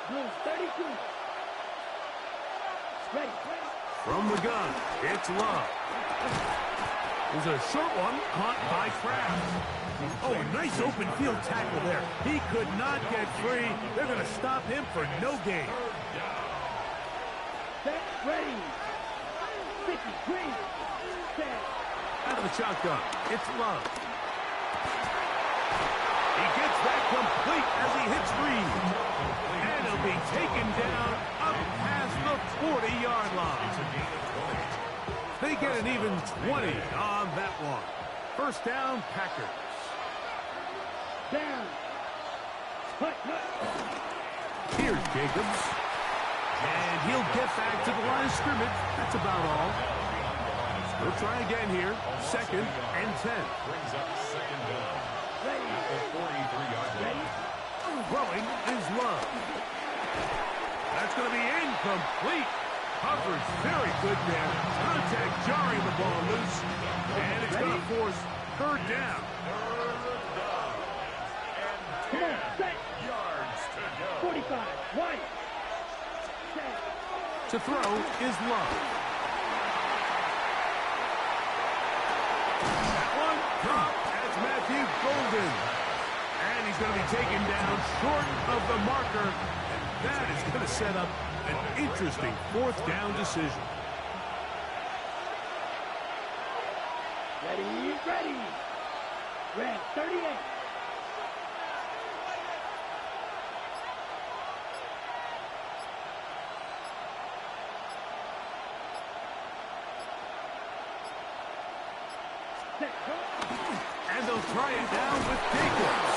Blue 32. Ready. From the gun, it's Love. There's a short one caught by Kraft. Oh, a nice open field tackle there. He could not get free. They're going to stop him for no gain. Set, ready. 50, green. Set. Out of the shotgun, it's Love. He gets that complete as he hits Reed. And he'll be taken down up past the 40-yard line. They get an even 20 on that one. First down, Packers. Down. Hut. Here's Jacobs. And he'll get back to the line of scrimmage. That's about all. We'll try again here. Second and 10. Brings up second down. Ready. At the 43-yard line. Throwing is Love. That's going to be incomplete. Coverage very good there. Contact jarring the ball loose. And it's going to force third down. Come on, set. Yards to go. 45, White. Set. To throw is Love. That one dropped. That's Matthew Golden. And he's going to be taken down short of the marker. And that is going to set up an interesting fourth down decision. Ready. Red 38. And they'll try it down with Jacobs.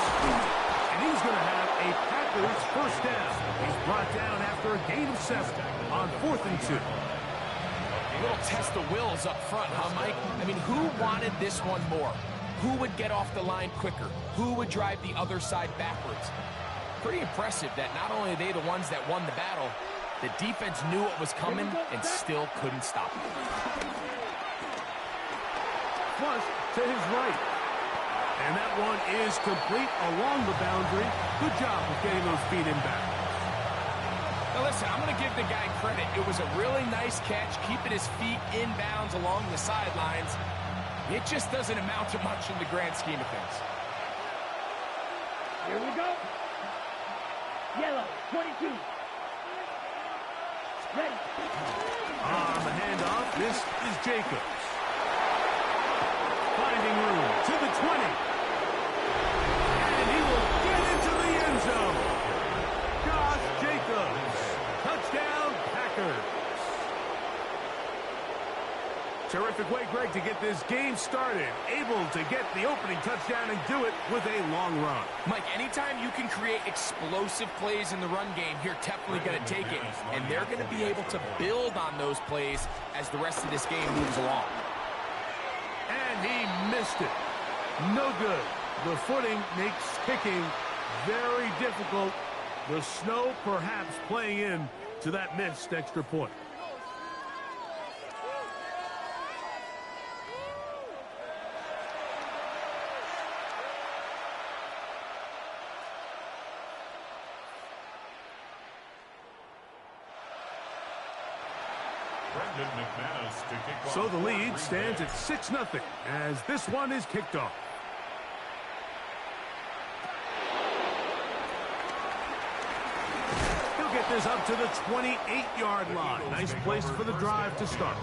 And he's going to have a Packers first down. He's brought down after a gain of 7 on 4th and 2. A little test of wills up front, huh, Mike? I mean, who wanted this one more? Who would get off the line quicker? Who would drive the other side backwards? Pretty impressive that not only are they the ones that won the battle, the defense knew what was coming and still couldn't stop it. Flush to his right. And that one is complete along the boundary. Good job of getting those feet in back. Now listen, I'm going to give the guy credit. It was a really nice catch, keeping his feet in bounds along the sidelines. It just doesn't amount to much in the grand scheme of things. Here we go. Yellow 22. Ready. On the handoff, this is Jacobs. Finding room to the 20. And he will get into the end zone. Josh Jacobs. Touchdown, Packers. Terrific way, Greg, to get this game started. Able to get the opening touchdown and do it with a long run. Mike, anytime you can create explosive plays in the run game, you're definitely going to take it. And they're going to be able to build on those plays as the rest of this game moves along. And he missed it. No good. The footing makes kicking very difficult. The snow perhaps playing in to that missed extra point. So the lead stands at 6-0 as this one is kicked off. He'll get this up to the 28-yard line. Nice place for the drive to start.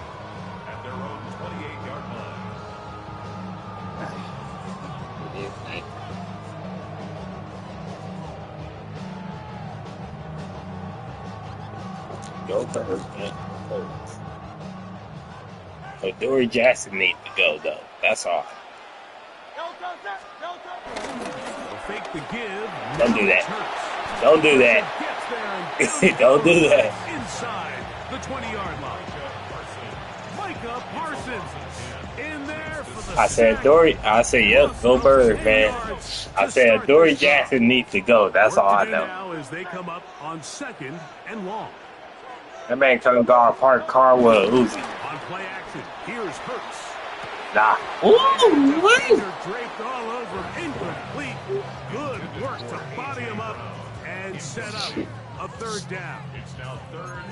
At their own 28-yard line. Go first, man. Dory Jackson needs to go, though. That's all. Fake the give. Don't do that. Don't do that. Don't do that. Inside the 20-yard line. Micah Parsons in there for the I said Dory. I said, yep, go Bird, man. I said Dory Jackson needs to go. That's all I know. Now as they come up on 2nd and long. That man couldn't go apart car with a Uzi. On play action, here's Hurts. Nah. Ooh, wait. Draped all over, incomplete. Good work to body him up and set up a third down. It's now third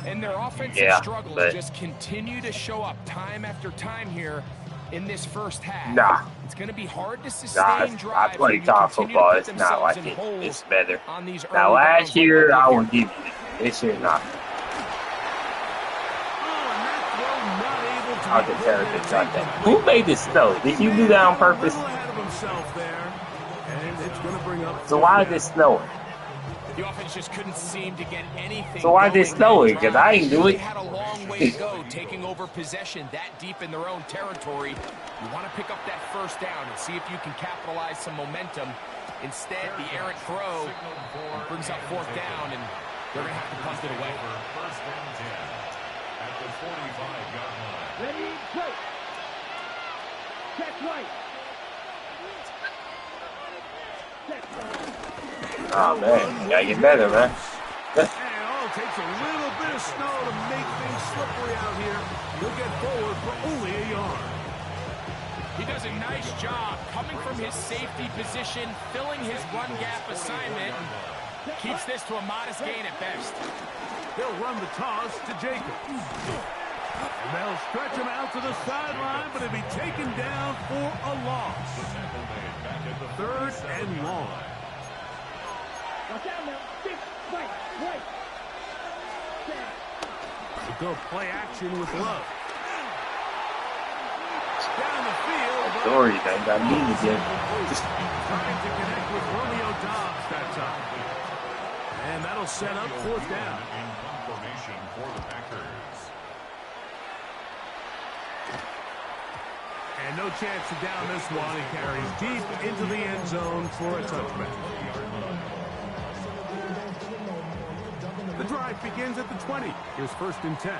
And their offensive struggles just continue to show up time after time here in this first half. Nah. It's going to be hard to sustain drives. I play college football. It's not like it. It's better. Now, last year, I will give you it. This year, not. I'll just tell you like that. Who made this snow? Did you do that on purpose? So why is it snowing? The offense just couldn't seem to get anything. So why is it snowing? Because I ain't do it. They had a long way to go taking over possession that deep in their own territory. You want to pick up that first down and see if you can capitalize some momentum. Instead, the errant throw brings up fourth down, and they're going to have to punt it away. First and 10 at the 45-yard line. Ready, go. Check right. Check right. Oh, man. You gotta get better, man. And it takes a little bit of snow to make things slippery out here. He'll get forward for only a yard. He does a nice job coming from his safety position, filling his run gap assignment, and keeps this to a modest gain at best. They'll run the toss to Jacobs. And they'll stretch him out to the sideline, but he'll be taken down for a loss. Third and long. Watch out now. Six, right. We'll go play action with Love. Down the field. Sorry, they got me again. Trying to connect with Romeo Dobbs that time. And that'll set up fourth down. In formation for the Packers. And no chance to down this one. He carries deep into the end zone for a touchback. The drive begins at the 20. Here's first and 10.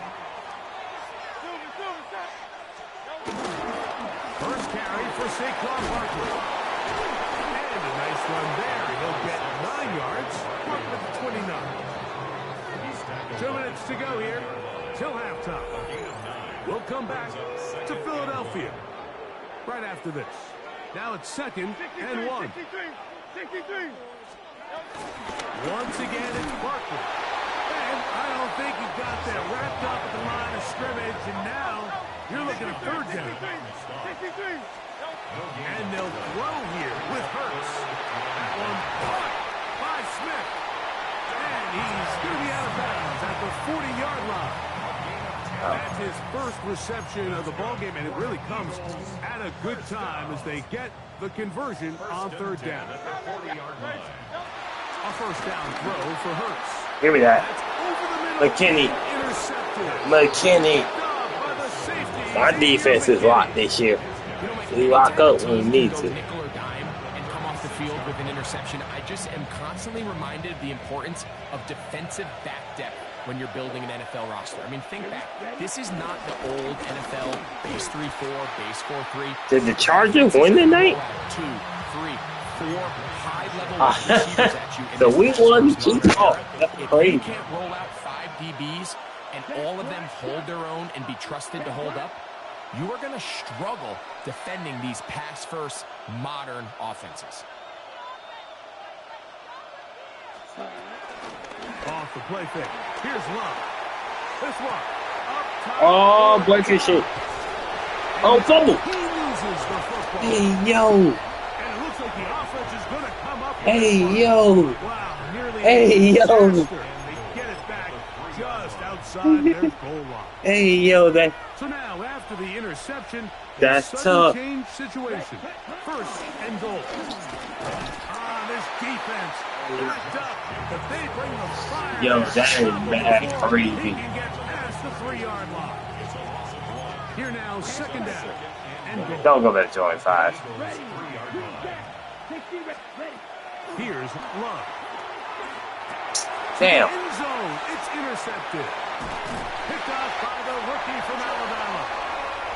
First carry for Saquon Barkley. And a nice run there. He'll get 9 yards. Mark at the 29. 2 minutes to go here till halftime. We'll come back to Philadelphia right after this. Now it's second and 1. 63. Once again, it's Barkley. And I don't think he got that wrapped up at the line of scrimmage. And now you're looking at third down. 63. And they'll throw here with Hurts. That one caught by Smith. And he's going to be out of bounds at the 40-yard line. That's his first reception of the ballgame, and it really comes at a good time as they get the conversion on third down. A first down throw for Hurts. Give me that. McKinney. Our defense is locked this year. We lock up when we need to. Nickel or dime and come off the field with an interception. I just am constantly reminded of the importance of defensive back depth when you're building an NFL roster. I mean, think back. This is not the old NFL base 3-4, base 4-3. Did the Chargers win tonight? 2, 3, 4 high-level receivers at you. So we won. That's crazy. If you can't roll out 5 DBs and all of them hold their own and be trusted to hold up, you are going to struggle defending these pass-first modern offenses. Off the play fake. Here's Love. This one. Up top. Oh, break your shit. Oh, fumble. He loses the football. Hey, yo. And it looks like the offense is going to come up. Hey, yo. Wow, nearly Hey, yo. and they get it back just outside their goal line. Hey, yo, that. So now, after the interception, That's a sudden tough. change situation. First and goal. This defense backed up, but they bring the fire. Yo, that is bad, crazy. He can get past the 3-yard line. Here now, second down and goal. Don't go back to 25. Here's Love. Damn. End zone. It's intercepted. Picked off by the rookie from Alabama.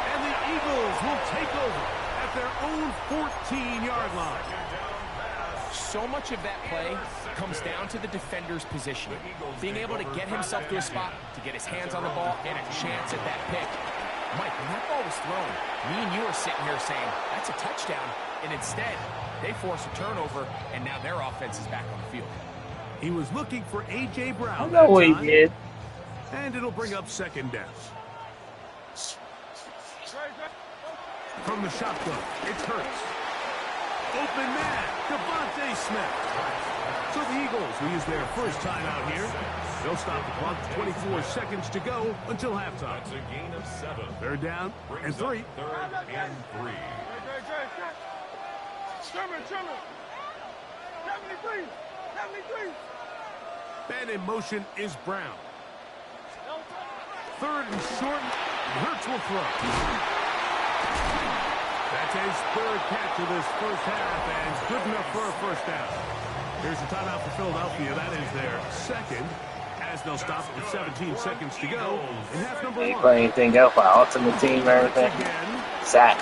And the Eagles will take over at their own 14-yard line. So much of that play comes down to the defender's positioning. Being able to get himself to a spot, to get his hands on the ball, and a chance at that pick. Mike, when that ball was thrown, me and you are sitting here saying, that's a touchdown. And instead, they force a turnover, and now their offense is back on the field. He was looking for A.J. Brown. I know what he did. And it'll bring up second down. From the shotgun, it's Hurts. Open man, Devontae Smith. So the Eagles will use their first timeout here. They'll stop the clock. 24 seconds to go until halftime. That's a gain of 7. Third down and 3. Third and 3. Man in motion is Brown. Third and short. Hurts will throw. That's his third catch of this first half, and good enough for a first down. Here's a timeout for Philadelphia. That is their second, as they'll stop with 17 seconds to go in half number 1. They play anything else for Ultimate Team or anything? Sack.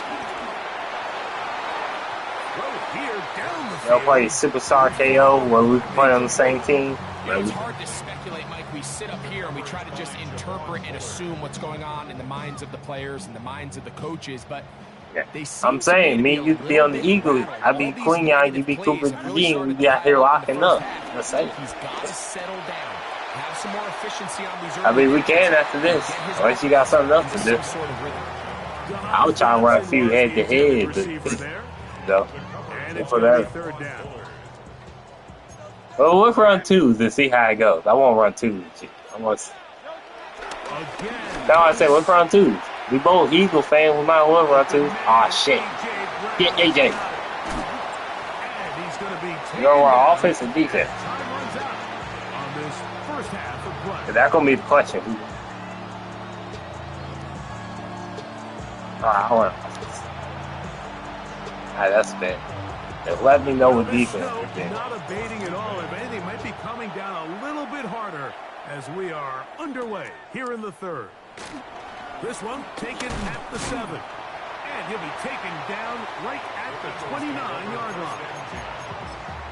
They'll play Superstar KO where we can play on the same team. You know, it's hard to speculate, Mike. We sit up here and we try to just interpret and assume what's going on in the minds of the players and the minds of the coaches, but I'm saying, me and you be on the Eagles. I be Queen, you be Cooper G, and we be out here locking up. That's it. He's got to settle down. Have some more efficiency on these. I mean, we can after this. Unless you got something else to do. I was trying to run a few head-to-head, but for that. Well, we'll run 2s and see how it goes. I won't run 2s. That's why I said we'll run 2s. We both Eagle fans. We might well run 2s. Aw, shit. Get AJ. You know our offense and defense. That's gonna be the question. Alright, hold on. Alright, that's bad. Let me know what defense we're doing. Not abating at all. If anything, might be coming down a little bit harder as we are underway here in the third. This one taken at the 7. And he'll be taken down right at the 29-yard line.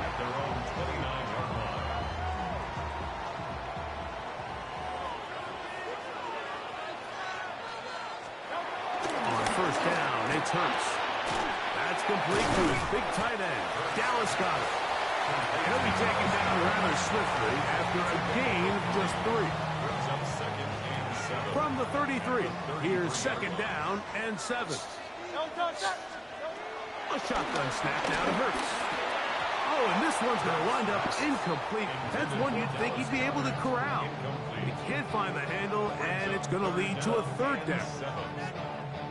At their own 29-yard line. On first down, it's Hurts. That's complete to his big tight end. Dallas got it. He'll be taken down rather swiftly after a gain of just 3. From the 33, here's second down and 7. A shotgun snap now to Hurts. Oh, and this one's going to wind up incomplete. That's one you'd think he'd be able to corral. He can't find the handle, and it's going to lead to a third down.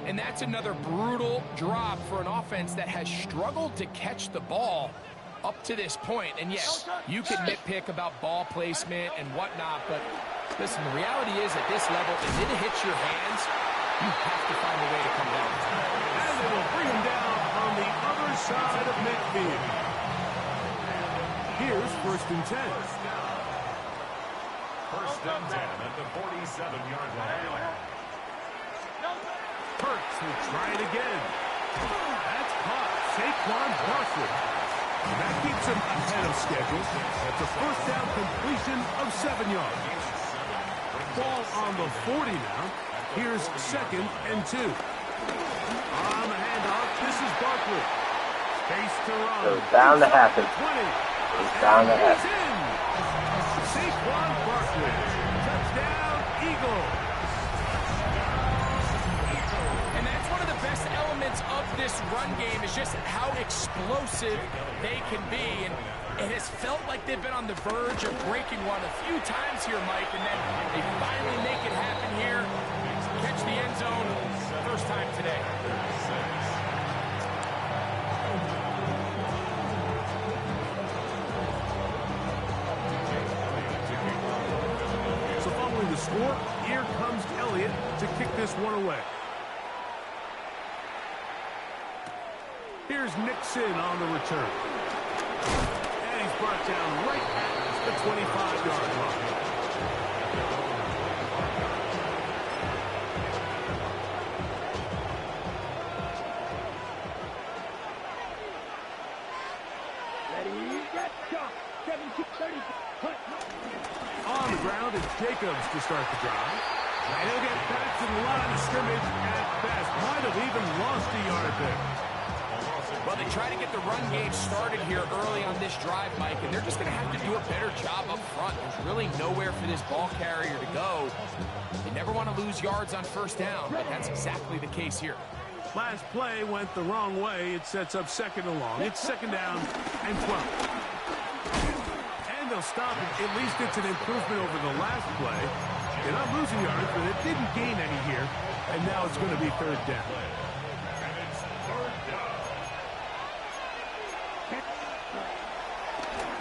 And that's another brutal drop for an offense that has struggled to catch the ball up to this point. And yes, you can nitpick about ball placement and whatnot, but listen, the reality is at this level, if it hits your hands, you have to find a way to come down. And it will bring him down on the other side of midfield. Here's first and 10. First and 10 at the 47-yard line. Hurts will try it again. That's caught. Saquon Barkley. That keeps him ahead of schedule. That's a first down completion of 7 yards. Ball on the 40 now. Here's second and 2. On the handoff, this is Barkley. Space to run. So it's bound to happen. It's bound to happen. Saquon Barkley. Touchdown, Eagles. Elements of this run game is just how explosive they can be, and it has felt like they've been on the verge of breaking one a few times here, Mike, and then they finally make it happen here, catch the end zone first time today. So following the score, here comes Elliott to kick this one away. Here's Nixon on the return. And he's brought down right at the 25-yard line. On the ground, it's Jacobs to start the drive. And he'll get back to the line of scrimmage at best. Might have even lost a yard there. Well, they try to get the run game started here early on this drive, Mike, and they're just going to have to do it better job up front. There's really nowhere for this ball carrier to go. You never want to lose yards on first down, but that's exactly the case here. Last play went the wrong way. It sets up second and long. It's second down and 12. And they'll stop it. At least it's an improvement over the last play. They're not losing yards, but it didn't gain any here. And now it's going to be third down.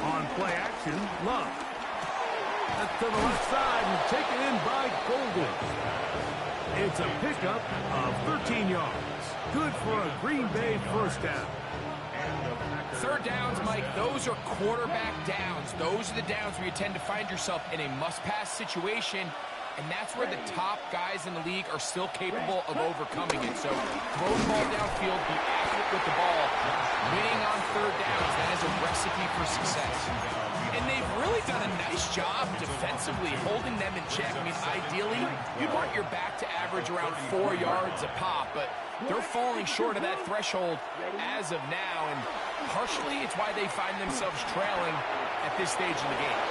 On play action, Love. That's to the left side and taken in by Golden. It's a pickup of 13 yards. Good for a Green Bay first down. Third downs, Mike, those are quarterback downs. Those are the downs where you tend to find yourself in a must-pass situation, and that's where the top guys in the league are still capable of overcoming it. So throw the ball downfield, be accurate with the ball. Winning on third downs, that is a recipe for success. And they've really done a nice job defensively holding them in check. I mean, ideally, you'd want your back to average around 4 yards a pop, but they're falling short of that threshold as of now, and partially it's why they find themselves trailing at this stage of the game.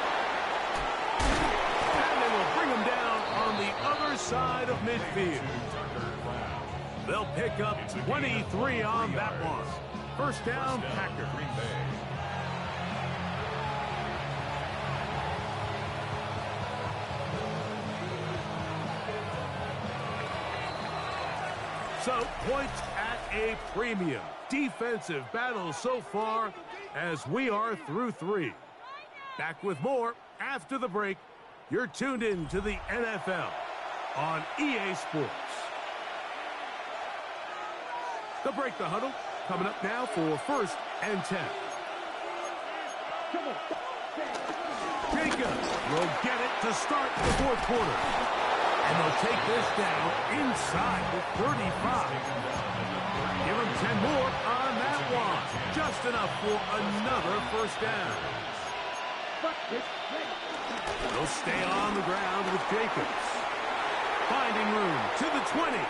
And they will bring them down on the other side of midfield. They'll pick up 23 on that one. First down, Packers. So, points at a premium. Defensive battle so far as we are through 3. Back with more after the break. You're tuned in to the NFL on EA Sports. The break, the huddle, coming up now for first and 10. Jacobs will get it to start the fourth quarter. And they'll take this down inside the 35. Give them 10 more on that one. Just enough for another first down. They'll stay on the ground with Jacobs. Finding room to the 20.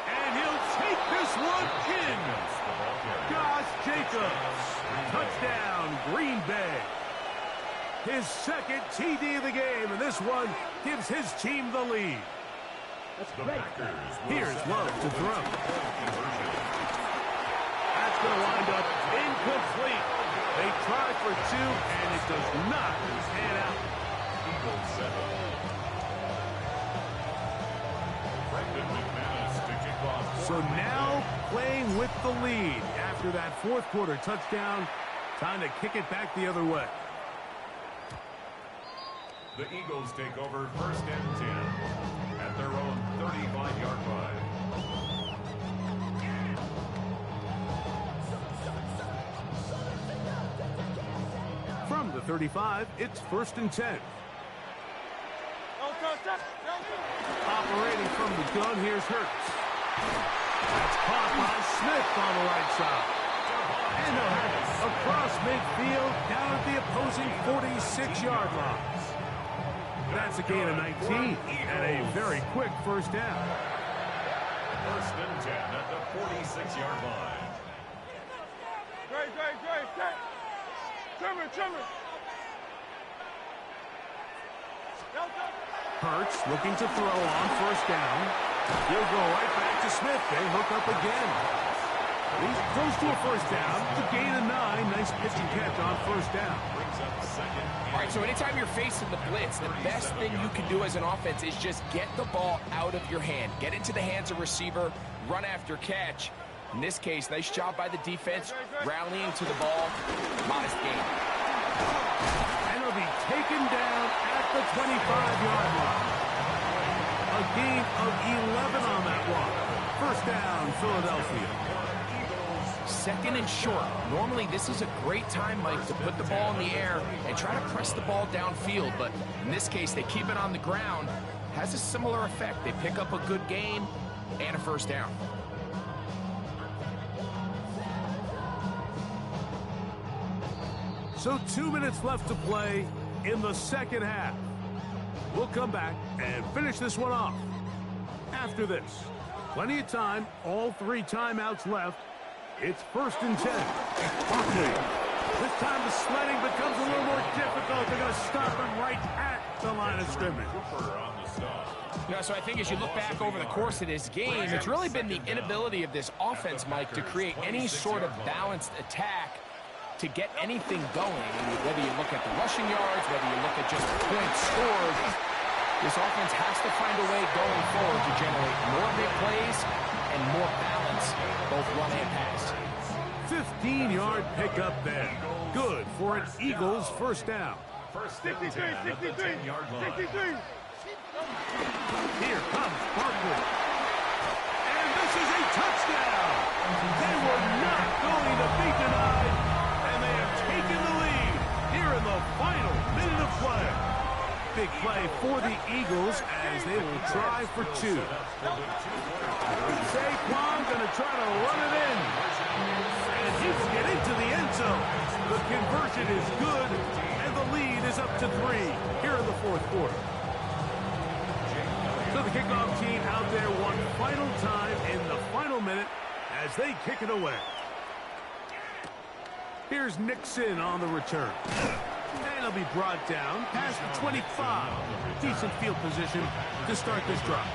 And he'll take this one in. Josh Jacobs. Touchdown, Green Bay. His second TD of the game, and this one gives his team the lead. Here's Love to throw. That's going to wind up incomplete. They try for 2, and it does not pan out. So now playing with the lead after that fourth quarter touchdown. Time to kick it back the other way. The Eagles take over first and 10 at their own 35-yard line. From the 35, it's first and 10. Operating from the gun, here's Hurts. That's caught by Smith on the right side. And they'll have it across midfield down at the opposing 46-yard line. That's a gain of 19 and a very quick first down. First and 10 at the 46-yard line. Trimmer. Hurts looking to throw on first down. He'll go right back to Smith. They hook up again. He goes to a first down. It's a gain of 9. Nice pitch and catch on first down. All right, so anytime you're facing the blitz, the best thing you can do as an offense is just get the ball out of your hand. Get into the hands of receiver, run after catch. In this case, nice job by the defense, rallying to the ball. Modest gain. And he'll be taken down at the 25-yard line. A gain of 11 on that one. First down, Philadelphia. Second and short. Normally, this is a great time, Mike, to put the ball in the air and try to press the ball downfield. But in this case, they keep it on the ground. Has a similar effect. They pick up a good gain and a first down. So 2 minutes left to play in the second half. We'll come back and finish this one off. After this, plenty of time, all 3 timeouts left. It's first and 10. Barkley This time the sledding becomes a little more difficult. They're going to stop him right at the line of scrimmage. You know, so I think as you look back over the course of this game, it's really been the inability of this offense, Mike, to create any sort of balanced attack to get anything going. Whether you look at the rushing yards, whether you look at just points scored, this offense has to find a way going forward to generate more big plays and more balance, both run and pass. 15-yard pickup there. Good for an Eagles first down. First 63, 63, 63. Here comes Barkley. And this is a touchdown. They were not going to be denied, and they have taken the lead here in the final minute of play. Big play for the Eagles as they will try for two. Saquon going to try to run it in. And he will get into the end zone. The conversion is good, and the lead is up to 3 here in the fourth quarter. So the kickoff team out there one final time in the final minute as they kick it away. Here's Nixon on the return. And he'll be brought down past the 25. Decent field position to start this drive.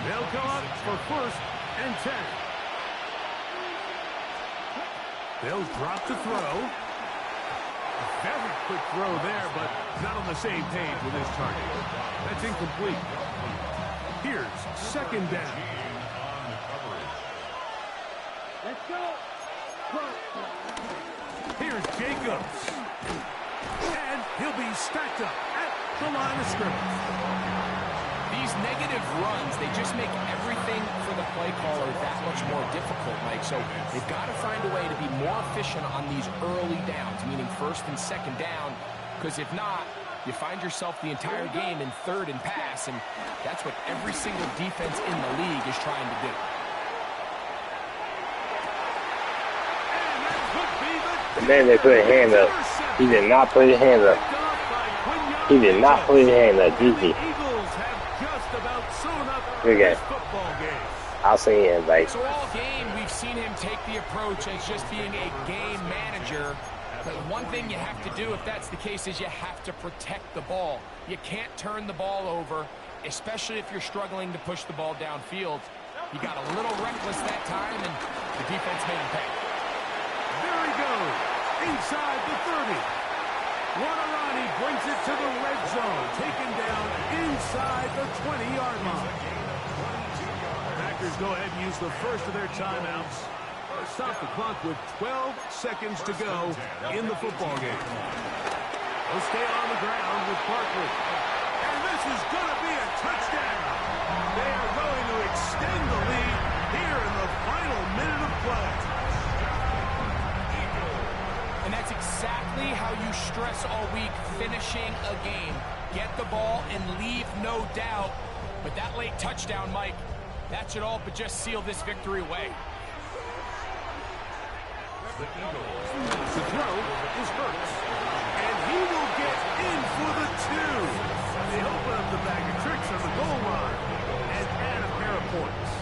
They'll come up for first and 10. They'll drop to throw. A very quick throw there, but not on the same page with his target. That's incomplete. Here's second down. Let's go. Here's Jacobs. And he'll be stacked up at the line of scrimmage. These negative runs, they just make everything for the play caller that much more difficult, Mike. So they've got to find a way to be more efficient on these early downs, meaning first and second down, because if not, you find yourself the entire game in third and pass, and that's what every single defense in the league is trying to do. And then they put a hand up. He did not put his hand up. He did not put his hand up, did he? Good game. I'll see him, like. So all game, we've seen him take the approach as just being a game manager. But one thing you have to do, if that's the case, is you have to protect the ball. You can't turn the ball over, especially if you're struggling to push the ball downfield. He got a little reckless that time, and the defense made him pay. There he goes, inside the 30. Guarani brings it to the red zone, taken down inside the 20-yard line. Packers go ahead and use the first of their timeouts. Stop the clock with 12 seconds to go in the football game. They'll stay on the ground with Barkley. And this is going to be a touchdown. They are going to extend the lead here in the final minute of play. And that's exactly how you stress all week, finishing a game. Get the ball and leave no doubt. But that late touchdown, Mike, that should all but just seal this victory away. The throw is Hurts. And he will get in for the 2. They open up the bag of tricks on the goal line and add a pair of points.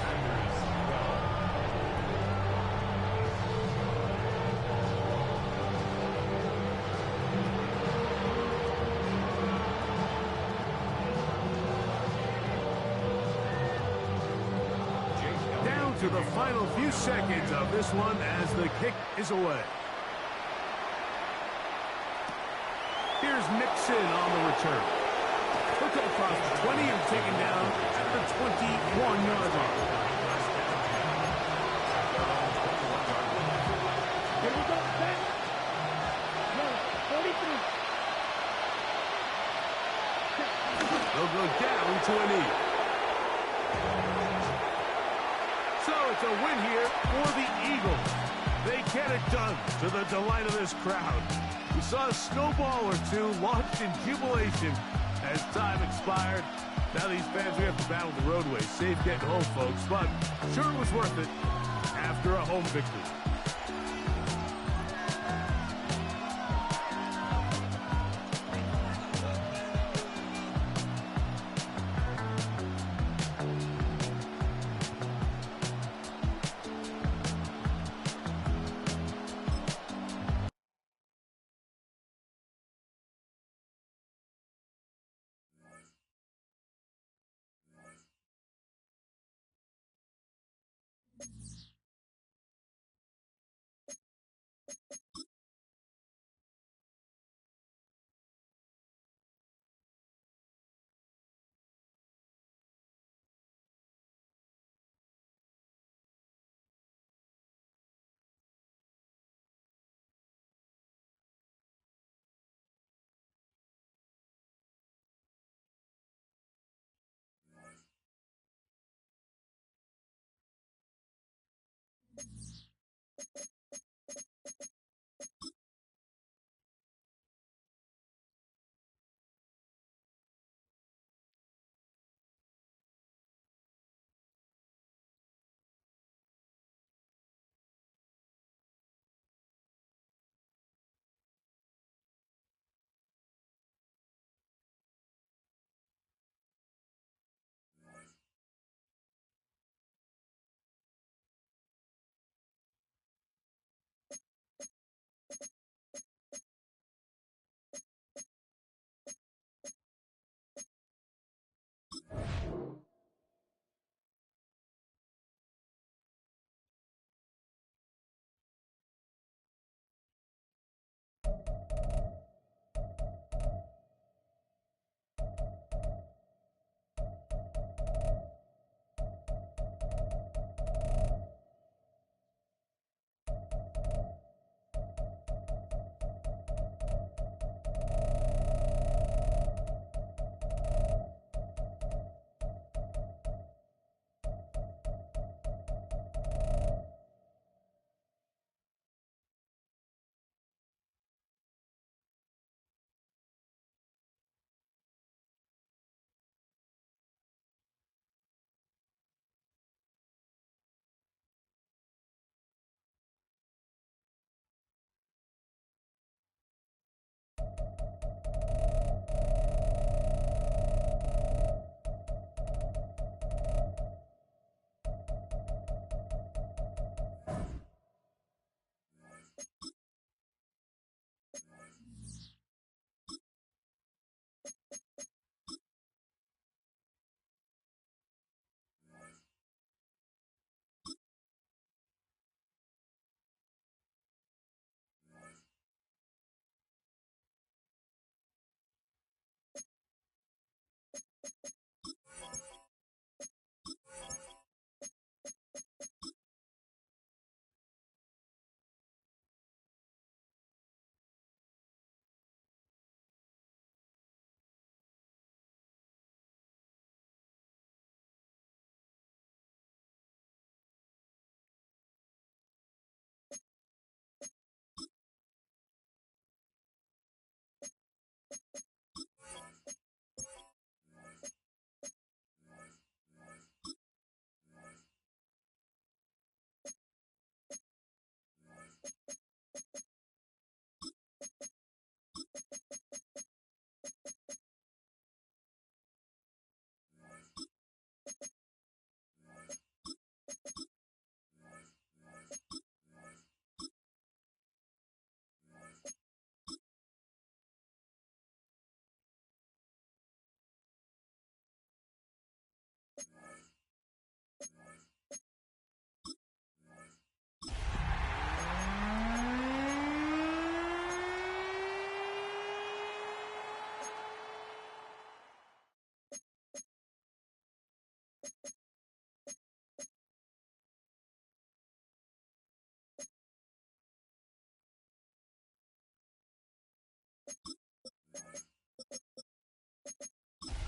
To the final few seconds of this one as the kick is away. Here's Nixon on the return. He'll come across the 20 and taken down at the 21-yard line. Here we go, set. No, 43. They'll go down to a knee. So it's a win here for the Eagles. They get it done to the delight of this crowd. We saw a snowball or two launched in jubilation as time expired. Now these fans, we have to battle the roadway. Safe getting home, folks, but sure it was worth it after a home victory.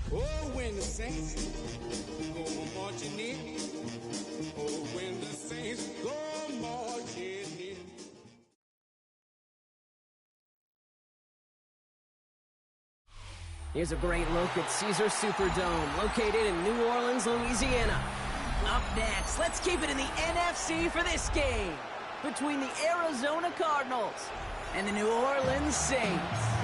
Oh, when the saints go marching in. Oh, when the saints go marching in. Here's a great look at Caesar Superdome, located in New Orleans, Louisiana. Up next, let's keep it in the NFC for this game between the Arizona Cardinals and the New Orleans Saints.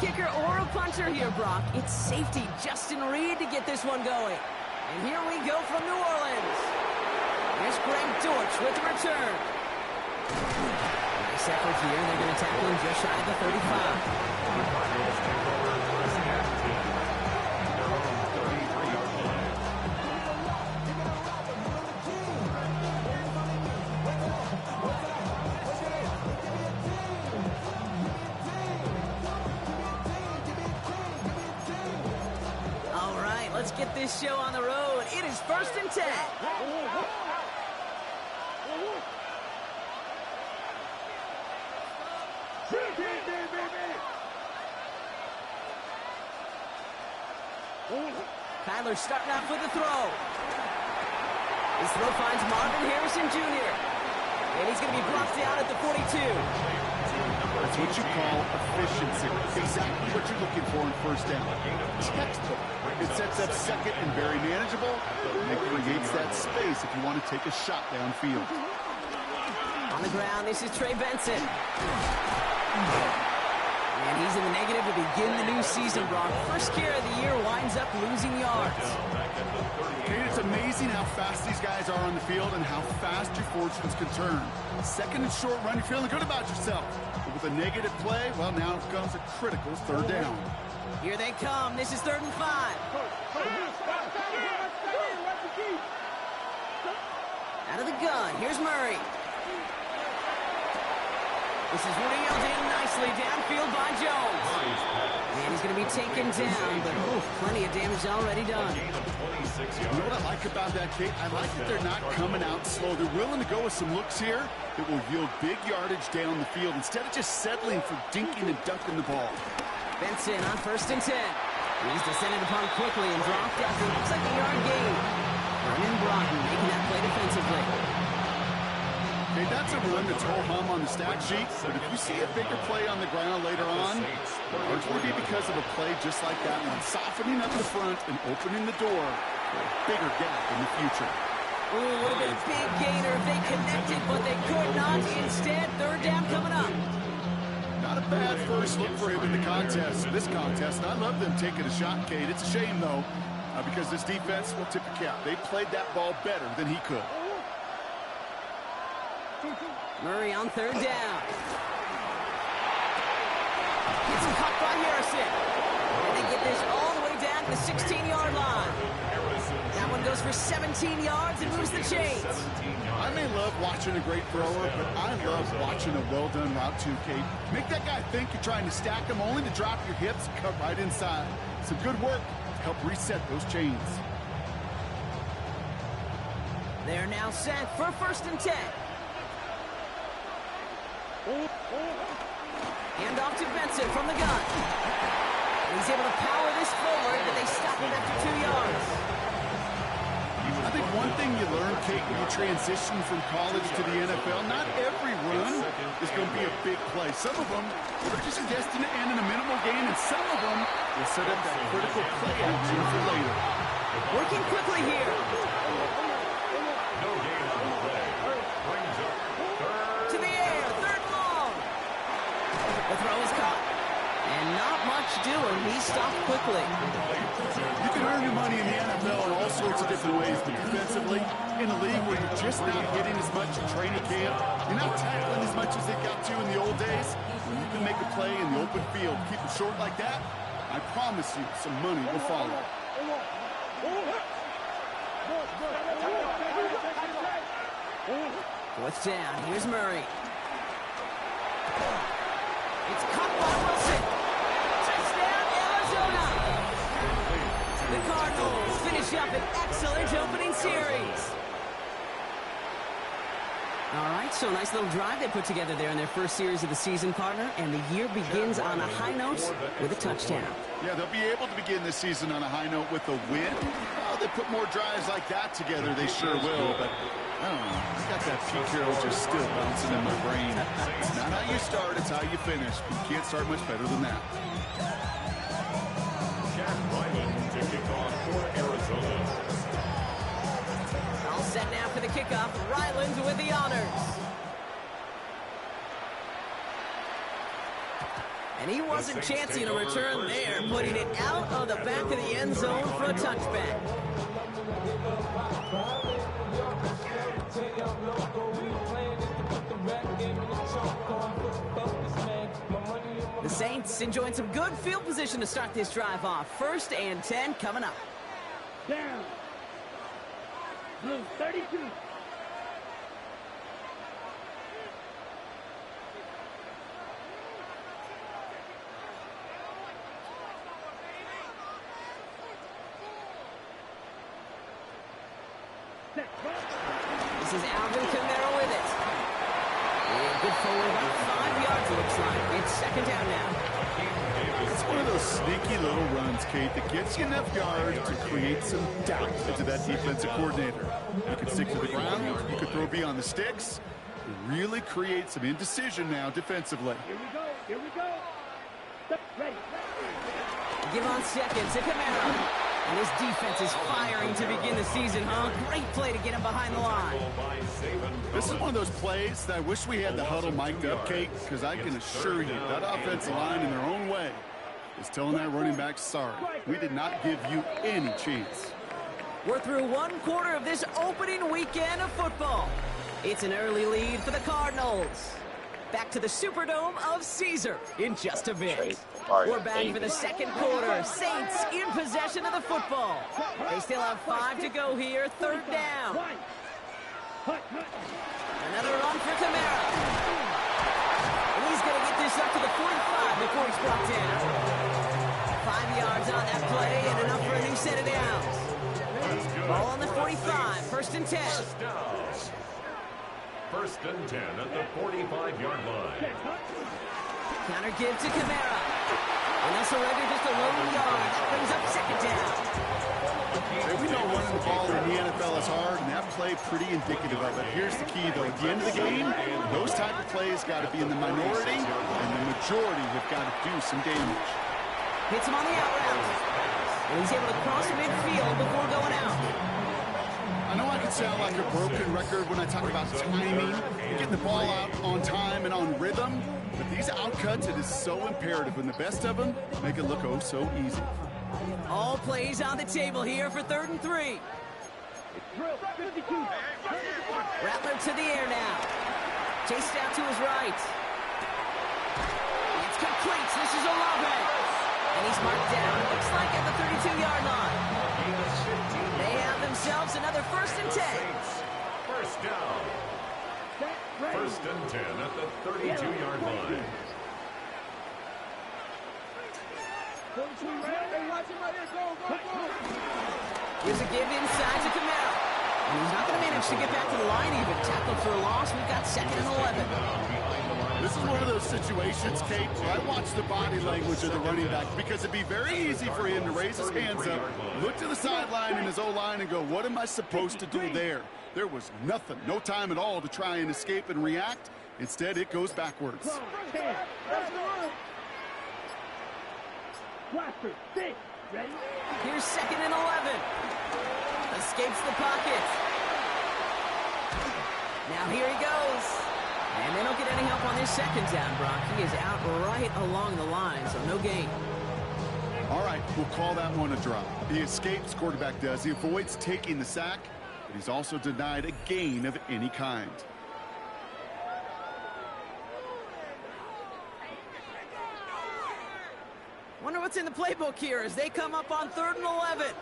Kicker or a punter here, Brock. It's safety Justin Reed to get this one going. And here we go from New Orleans. Here's Greg Dortch with the return. Nice effort here. They're going to tackle him just shy of the 35. All right, let's get this show on the road. It is 1st and 10. Kyler's starting off with a throw. His throw finds Marvin Harrison Jr. And he's going to be brought down at the 42. That's what you call efficiency. Exactly what you're looking for in 1st down. Textbook. It sets up 2nd and very manageable. And it creates that space if you want to take a shot downfield. On the ground, this is Trey Benson. And he's in the negative to begin the new season, Brock. First carry of the year winds up losing yards. And it's amazing how fast these guys are on the field and how fast your fortunes can turn. 2nd and short run, you're feeling good about yourself. But with a negative play, well, now comes a critical 3rd down. Here they come. This is 3rd and 5. Out of the gun. Here's Murray. This is reeled in nicely downfield by Jones. And he's going to be taken down, but plenty of damage already done. You know what I like about that, Kate? I like that they're not coming out slow. They're willing to go with some looks here that will yield big yardage down the field instead of just settling for dinking and dunking the ball. Benson on 1st and 10. He's descended upon quickly and dropped after it looks like a yard gain. Vernon Broughton making that play defensively. Okay, that's a run that's whole hum on the stat sheet, but if you see a bigger play on the ground later on, it's going to be because of a play just like that one, softening up the front and opening the door for a bigger gap in the future. Ooh, would have been a big gainer if they connected, but they could not. Instead, 3rd down coming up. Not a bad first look for him in the contest, this contest, and I love them taking a shot, Kate. It's a shame, though, because this defense will tip the cap. They played that ball better than he could. Murray on 3rd down. It's caught by Harrison. And they get this all the way down to the 16-yard line. That one goes for 17 yards and moves the chains. I may love watching a great thrower, but I love watching a well-done route too, Kate. Make that guy think you're trying to stack him only to drop your hips and cut right inside. Some good work to help reset those chains. They're now set for 1st and 10. Hand off to Benson from the gun. And he's able to power this forward, but they stop him after 2 yards. I think one thing you learn, Kate, when you transition from college to the NFL, not every run is going to be a big play. Some of them are just destined to end in a minimal gain, and some of them will set up that critical play action for later. Working quickly here. To the air, 3rd and long. The throw is caught. And not much doing. He stopped quickly. You can earn your money in the NFL in all sorts of different ways, but defensively, in a league where you're just not hitting as much in training camp, you're not tackling as much as they got to in the old days, when you can make a play in the open field, keep it short like that, I promise you some money will follow. 4th down. Here's Murray. It's caught by Wilson. Touchdown, Arizona. The Cardinals finish up an excellent opening series. All right, so a nice little drive they put together there in their first series of the season, partner, and the year begins on a high note with a touchdown. Yeah, they'll be able to begin this season on a high note with a win. Well, they put more drives like that together, they sure will, but I don't know. I got that Pete Carroll just still bouncing in my brain. It's not how you start, it's how you finish. You can't start much better than that. Jack Ryman to kick off for Arizona. All set now for the kickoff. Ryland with the honors. And he wasn't chancing a return there, putting it out of the back of the end zone for a touchback. The Saints enjoying some good field position to start this drive off. 1st and 10 coming up. Down. Blue 32. This is Alvin Kamara with it. And good forward, about 5 yards, it looks like. It's 2nd down now. It's one of those sneaky little runs, Kate, that gets you enough yards to create some doubt into that defensive coordinator. You can stick to the ground, you can throw beyond the sticks, really create some indecision now defensively. Here we go. Here we go. Ready. Give on 2nd to Kamara. And his defense is firing to begin the season, huh? Great play to get him behind the line. This is one of those plays that I wish we had the huddle mic'd up, Kate, because I can assure you that offensive line in their own way is telling that running back, sorry, we did not give you any chance. We're through 1 quarter of this opening weekend of football. It's an early lead for the Cardinals. Back to the Superdome of Caesar in just a bit. We're back for the 2nd quarter. Saints in possession of the football. They still have 5 to go here. 3rd down. Another run for Kamara. And he's going to get this up to the 45 before he's brought down. 5 yards on that play and enough for a new set of downs. Ball on the 45. 1st and 10. 1st and 10 at the 45-yard line. Counter give to Kamara. And that's already just a lone yard. That brings up 2nd down. We know running the ball in the NFL is hard, and that play pretty indicative of it. Here's the key, though. At the end of the game, those type of plays got to be in the minority, and the majority have got to do some damage. Hits him on the out route. And he's able to cross midfield before going out. I know I can sound like a broken record when I talk about timing, getting the ball out on time and on rhythm, but these outcuts, it is so imperative, and the best of them make it look oh so easy. All plays on the table here for 3rd and 3. Rattler to the air now. Chased out to his right. It's complete. This is Olave. And he's marked down, looks like at the 32-yard line. They have themselves another 1st and 10. 1st down. 1st and 10 at the 32-yard line. Here's a give inside to Kamara. And he's not going to manage to get back to the line even. Tackled for a loss. We've got 2nd and 11. This is one of those situations, Kate, where I watch the body language of the running back because it'd be very easy for him to raise his hands up, look to the sideline in his O-line and go, what am I supposed to do there? There was nothing, no time at all to try and escape and react. Instead, it goes backwards. Blaster, 6. Ready? Here's 2nd and 11. Escapes the pocket. Now here he goes. And they don't get any help on this 2nd down, Brock. He is out right along the line, so no gain. All right, we'll call that one a drop. He escapes, quarterback does. He avoids taking the sack, but he's also denied a gain of any kind. Wonder what's in the playbook here as they come up on 3rd and 11.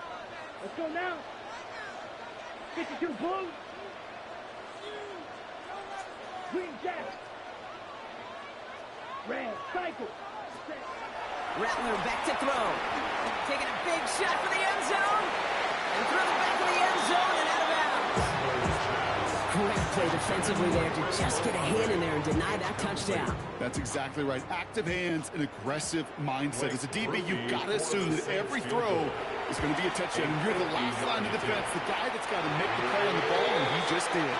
Let's go now. 52 Blue. Green Jack. Red cycle. Rattler back to throw. Taking a big shot for the end zone. And through the back of the end zone and out of bounds. Great play defensively there to just get a hand in there and deny that touchdown. That's exactly right. Active hands and aggressive mindset. As a DB, you've got to assume that every throw is going to be a touchdown. And you're the last line of defense, the guy that's got to make the play on the ball, and he just did.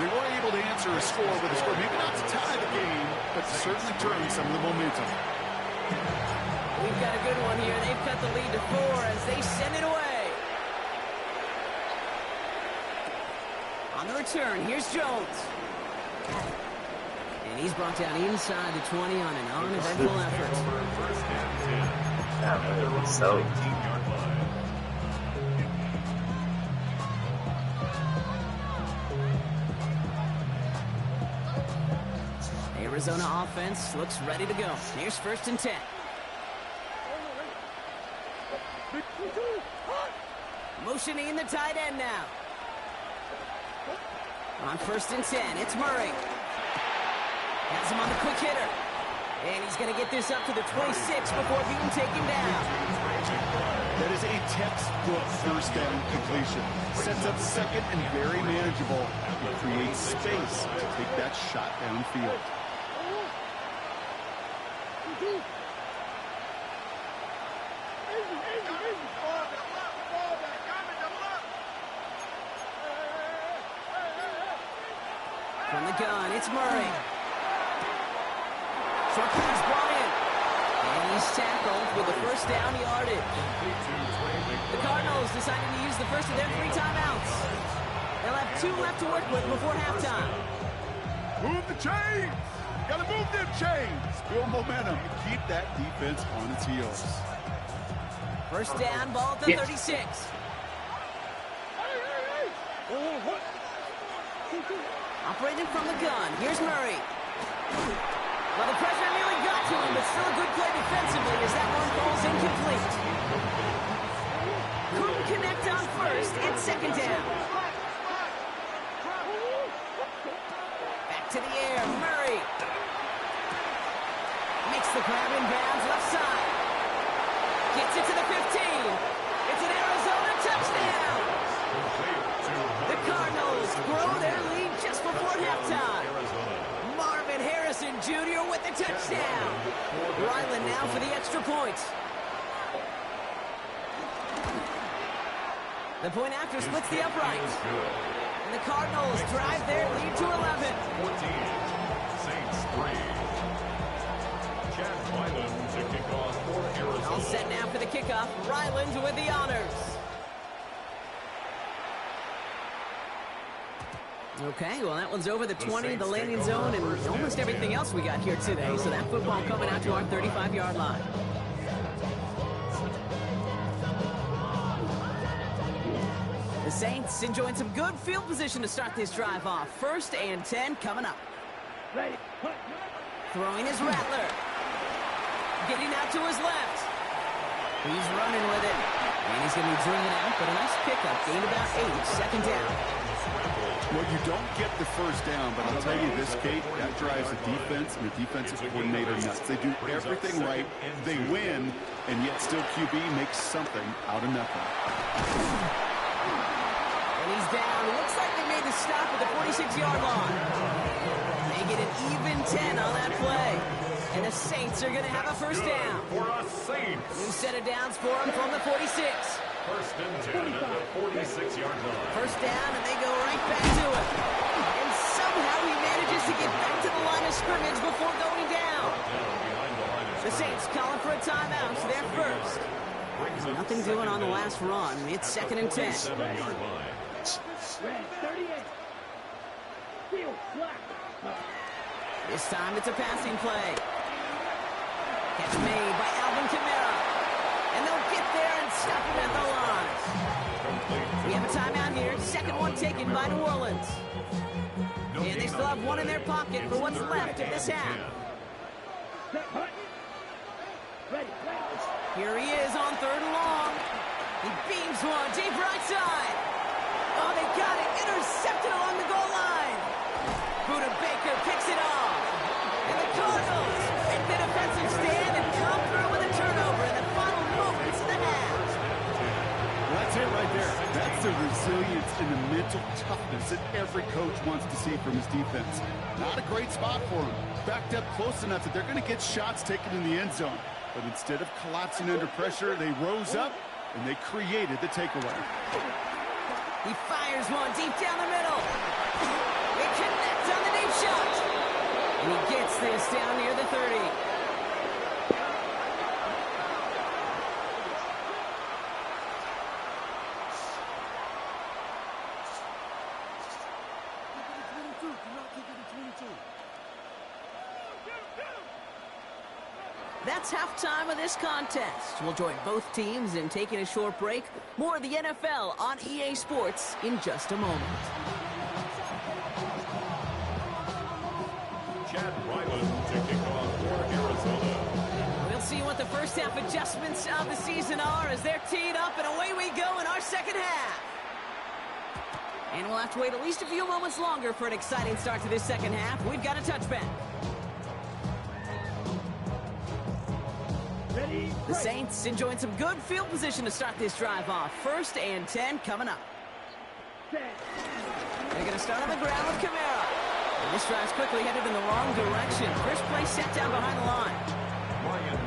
They weren't able to answer a score with a score, maybe not to tie the game, but to certainly turn some of the momentum. We've got a good one here. They've cut the lead to 4 as they send it away. On the return, here's Jones. And he's brought down inside the 20 on an uneventful effort. So. Arizona offense looks ready to go. Here's 1st and 10. Motioning the tight end now. On 1st and 10, it's Murray. Has him on the quick hitter. And he's going to get this up to the 26 before being taken down. That is a textbook 1st down completion. Sets up 2nd and very manageable. It creates space to take that shot downfield. From the gun, it's Murray. Short pass brought in. And he's tackled with the 1st down yardage. The Cardinals decided to use the first of their 3 timeouts. They'll have 2 left to work with before halftime. Move the chains! Gotta move them chains! Build momentum. Keep that defense on its heels. 1st down, ball at the 36. Operating from the gun, here's Murray. Well, the pressure nearly got to him, but still a good play defensively as that one falls incomplete. Couldn't connect on 1st, it's 2nd down. Back to the air, Murray. Makes the grab in bounds left side. Gets it to the 15. It's an Arizona touchdown. The Cardinals grow their lead just before halftime. Marvin Harrison Jr. with the touchdown. Ryland now for the extra point. The point after splits the upright. And the Cardinals drive their lead to 11. 14, Saints 3. Chad Ryland to kick off for Arizona. All set now for the kickoff. Ryland with the honors. Okay, well, that one's over the 20, the landing zone, and almost everything else we got here today. So that football coming out to our 35-yard line. The Saints enjoying some good field position to start this drive off. 1st and 10 coming up. Ready. Throwing his Rattler. Getting out to his left. He's running with it. And he's going to be drilling out, but a nice pickup. Gained about 8, 2nd down. Well, you don't get the 1st down, but I'll tell you this, Kate, that drives the defense and the defensive coordinator nuts. They do everything right, they win, and yet still QB makes something out of nothing. And he's down. It looks like they made the stop at the 46-yard line. They get an even 10 on that play. And the Saints are going to have a 1st down. For a Saints. New set of downs for them from the 46. 1st and 10 at the 46-yard line. 1st down, and they go right back to it. And somehow he manages to get back to the line of scrimmage before going down. The Saints calling for a timeout. They're 1st. Nothing doing on the last run. It's 2nd and 10. 47-yard line. Red 38. Field flat. This time it's a passing play. Catch made by Alvin Kamara. And they'll get there and stop him at the line. We have a timeout here. 2nd one taken by New Orleans. And they still have one in their pocket for what's left of this half. Here he is on 3rd and long. He beams one deep right side. Oh, they got it. Intercepted along the goal line. Buda Baker picks it off. And the Cardinals make the defensive stand and come through with a turnover in the final moments of the half. Well, that's it right there. That's the resilience and the mental toughness that every coach wants to see from his defense. Not a great spot for him. Backed up close enough that they're going to get shots taken in the end zone. But instead of collapsing under pressure, they rose up and they created the takeaway. He fires one deep down the middle. He connects on the deep shot. And he gets this down near the 30. That's halftime of this contest. We'll join both teams in taking a short break. More of the NFL on EA Sports in just a moment. Chad Ryland first half adjustments of the season are as they're teed up, and away we go in our second half. And we'll have to wait at least a few moments longer for an exciting start to this second half. We've got a touchback. The Saints enjoying some good field position to start this drive off. 1st and 10 coming up. They're going to start on the ground with Kamara. And this drive's quickly headed in the wrong direction. First play set down behind the line.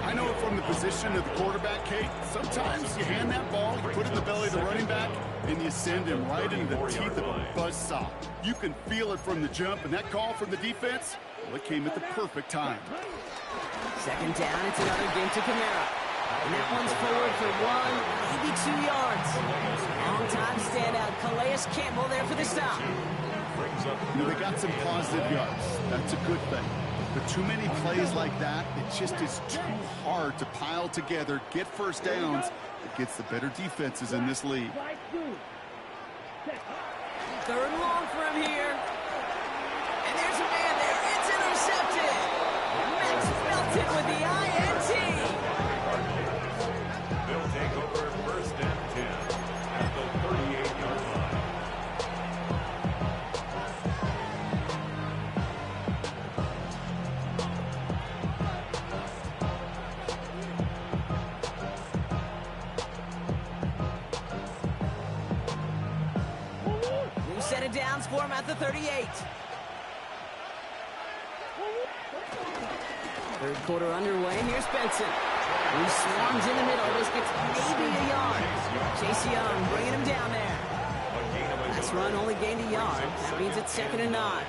I know it from the position of the quarterback, Kate. Sometimes you hand that ball, you put it in the belly of the running back, and you send him right into the teeth of a buzzsaw. You can feel it from the jump, and that call from the defense, well, it came at the perfect time. Second down, it's another game to Kamara. And that one's forward for 1, maybe 2 yards. Long-time standout, Calais Campbell there for the stop. You know, they got some positive yards. That's a good thing. But too many plays like that, it just is too hard to pile together, get first downs against the better defenses in this league. 3rd and long for him here. And there's a man there. It's intercepted. Max Melton with the INT. They'll take over 1st and 10 at the 38-yard line. New set of downs for him at the 38. 3rd quarter underway, and here's Benson. He swarms in the middle. This gets maybe a yard. Chase Young bringing him down there. Last run only gained a yard. That means it's 2nd and 9.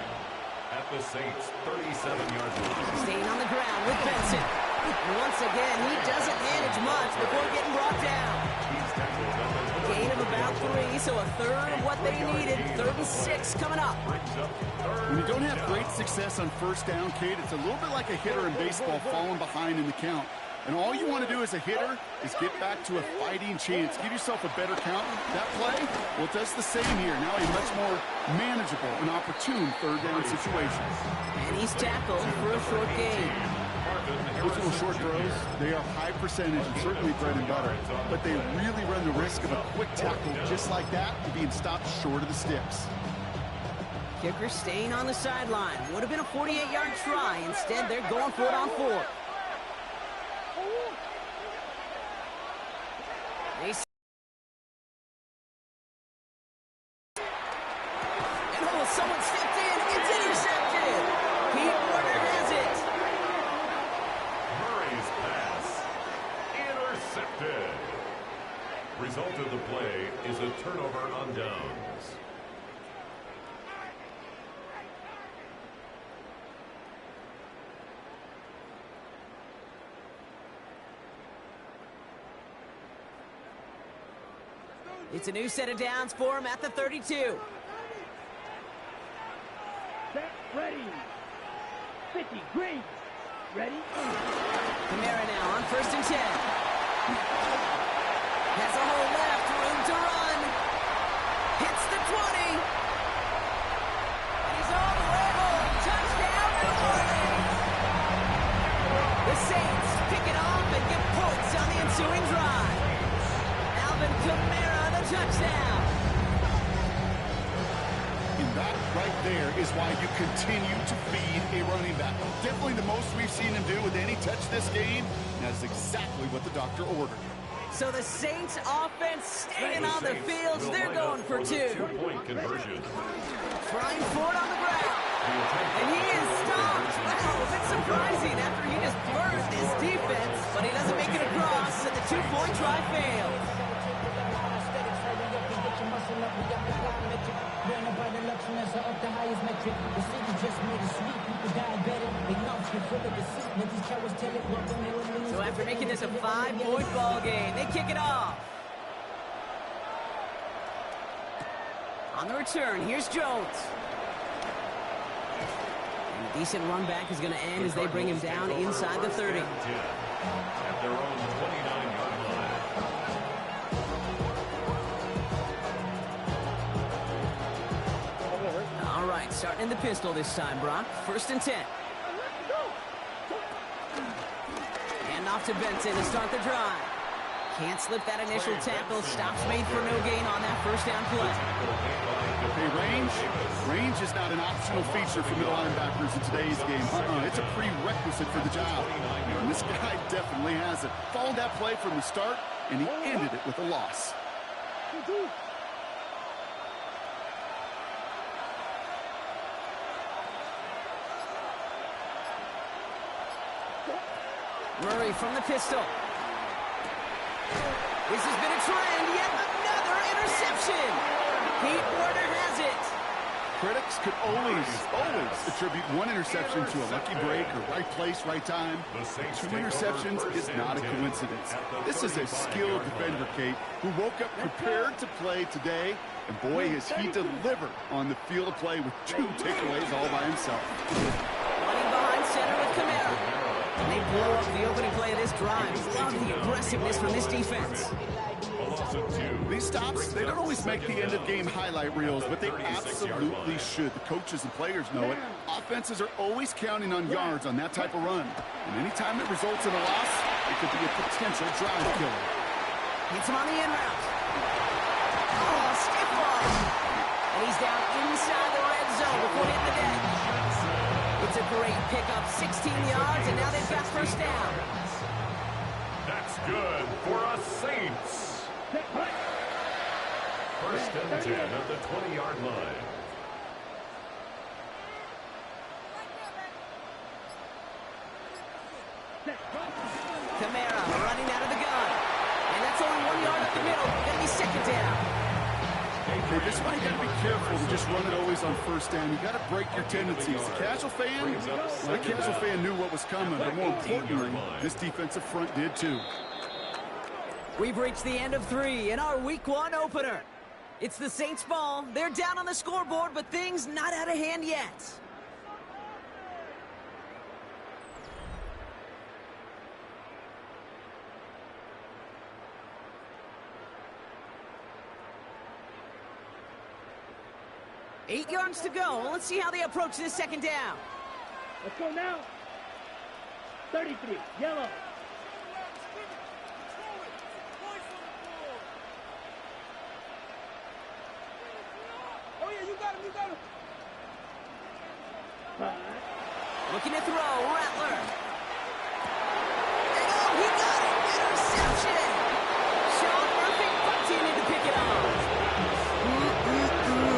At the Saints' 37-yard line. Staying on the ground with Benson. And once again, he doesn't manage much before getting brought down. Gain of about 3, so a 3rd of what they needed. 3rd and 6 coming up. When you don't have great success on 1st down, Kate, it's a little bit like a hitter in baseball falling behind in the count. And all you want to do as a hitter is get back to a fighting chance. Give yourself a better count. That play, well, it does the same here. Now a much more manageable and opportune 3rd down situation. And he's tackled for a short gain. Those little short throws, they are high percentage and certainly bread and butter. But they really run the risk of a quick tackle just like that and being stopped short of the sticks. Kicker staying on the sideline. Would have been a 48-yard try. Instead, they're going for it on 4. Someone stepped in. It's intercepted. Pete Warner has it. Murray's pass. Intercepted. Result of the play is a turnover on downs. It's a new set of downs for him at the 32. Set, ready. 50, green. Ready? Kamara now on 1st and 10. Has a hole left, room to run. Hits the 20. And he's all the way home. Touchdown, New Orleans. The Saints pick it off and get points on the ensuing drive. Alvin Kamara, the touchdown. And that right there is why you continue to feed a running back. Definitely the most we've seen him do with any touch this game. And that's exactly what the doctor ordered. So the Saints offense staying on the field. They're going for 2. Two-point conversion. Trying for it on the ground. And he is stopped. Wow, a bit surprising after he just blurs his defense. But he doesn't make it across, and the 2-point try fails. So after making this a 5-point ball game, they kick it off. On the return, here's Jones. And a decent run back is going to end as they bring him down inside the 30. At their own 29-yard line. All right, starting in the pistol this time, Brock. 1st and 10. And off Off to Benson to start the drive. Can't slip that initial tackle. Stops made for no gain on that first down play. Hey, range is not an optional feature for middle linebackers in today's game. It's a prerequisite for the job. And this guy definitely has it. Followed that play from the start, and he ended it with a loss. Murray from the pistol. This has been a trend. Yet another interception. Pete Warner has it. Critics could always attribute one interception to a lucky break or right place, right time. 2 interceptions is not a coincidence. This is a skilled defender, Kate, who woke up prepared to play today, and boy, has he delivered on the field of play with 2 takeaways all by himself. Running behind center with Camara. And they blow up the opening play of this drive. Love the aggressiveness from this defense. These stops, they don't always make the end-of-game highlight reels, but they absolutely should. The coaches and players know it. Offenses are always counting on yards on that type of run. And anytime it results in a loss, it could be a potential drive killer. Hits him on the in route. Oh, stiff arm. And he's down inside the red zone before hitting the deck. It's a great pickup, 16 yards, and now they've got first down. That's good for us Saints. First and 10 at the 20-yard line. Camara running out of the gun. And that's only 1 yard up the middle. Gonna be second down. Okay, this is why you got to be careful to just run it always on first down. You got to break your tendencies. The casual fan knew what was coming, but more importantly, this defensive front did too. We've reached the end of 3 in our Week 1 opener. It's the Saints ball. They're down on the scoreboard, but things not out of hand yet. Eight yards to go. Let's see how they approach this second down. Let's go now. 33, yellow. Oh, yeah, you got him, you got him. Looking to throw, Rattler. And oh, he got it. Interception. Sean Murphy continued to pick it off.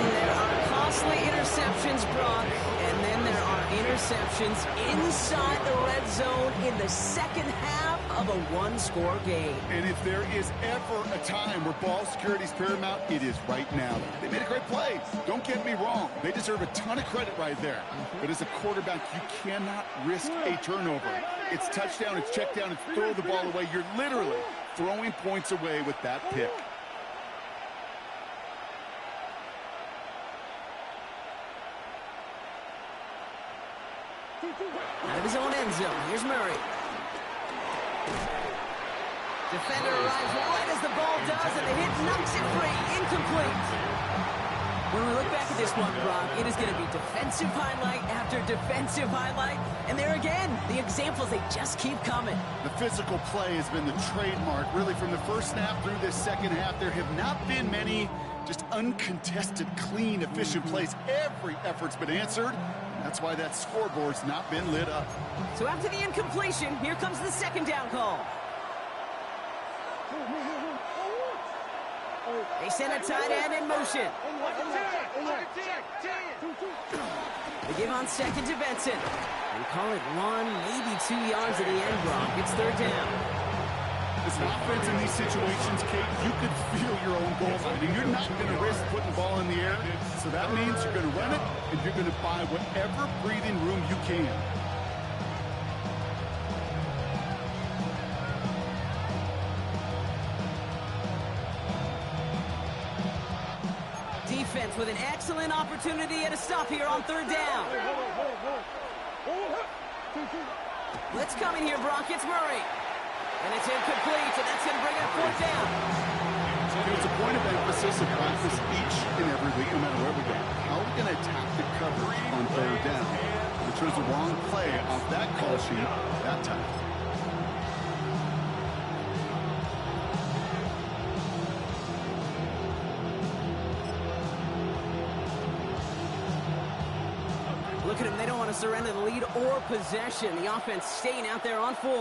There are costly interceptions, Brock, and then there are interceptions inside the red zone in the second half of a one-score game. And if there is ever a time where ball security is paramount, it is right now. They made a great play. Don't get me wrong. They deserve a ton of credit right there. But as a quarterback, you cannot risk a turnover. It's touchdown, it's check down, it's throw the ball away. You're literally throwing points away with that pick. Out of his own end zone. Here's Murray. Defender arrives right as the ball does, and the hit knocks it free. Incomplete. When we look back at this one, Brock, it is going to be defensive highlight after defensive highlight. And there again, the examples, they just keep coming. The physical play has been the trademark, really, from the first snap through this second half. There have not been many just uncontested, clean, efficient plays. Every effort's been answered. That's why that scoreboard's not been lit up. So after the incompletion, here comes the second down call. They send a tight end in motion. They give on second to Benson. They call it 1, maybe 2 yards at the end, Brock. It's third down. As an offense in these situations, Kate, you could feel your own goal line, and you're not going to risk putting the ball in the air. So that means you're going to run it, and you're going to buy whatever breathing room you can. Defense with an excellent opportunity at a stop here on third down. Let's come in here, Brock. It's Murray. And it's incomplete, and that's going to bring up fourth down. It's a point of emphasis in practice each and every week, no matter where we go. How are we going to attack the coverage on third down? Which was the wrong play off that call sheet that time. want to surrender the lead or possession. The offense staying out there on 4.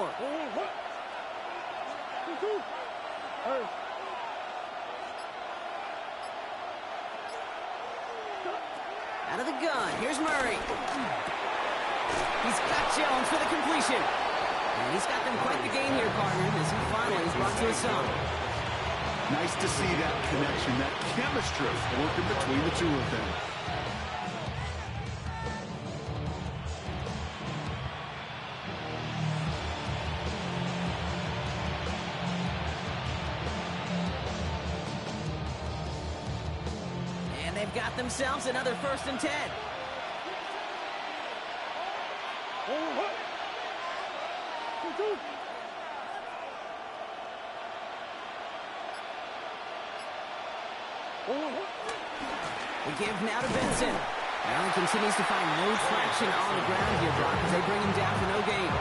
Out of the gun, here's Murray. He's got Jones for the completion. And he's got them quite the game here, partner, as he finally is brought to his son. Nice to see that connection, that chemistry working between the two of them. And they've got themselves another 1st and 10. We give now to Benson. Allen continues to find no traction on the ground here, Brock, as they bring him down for no gain.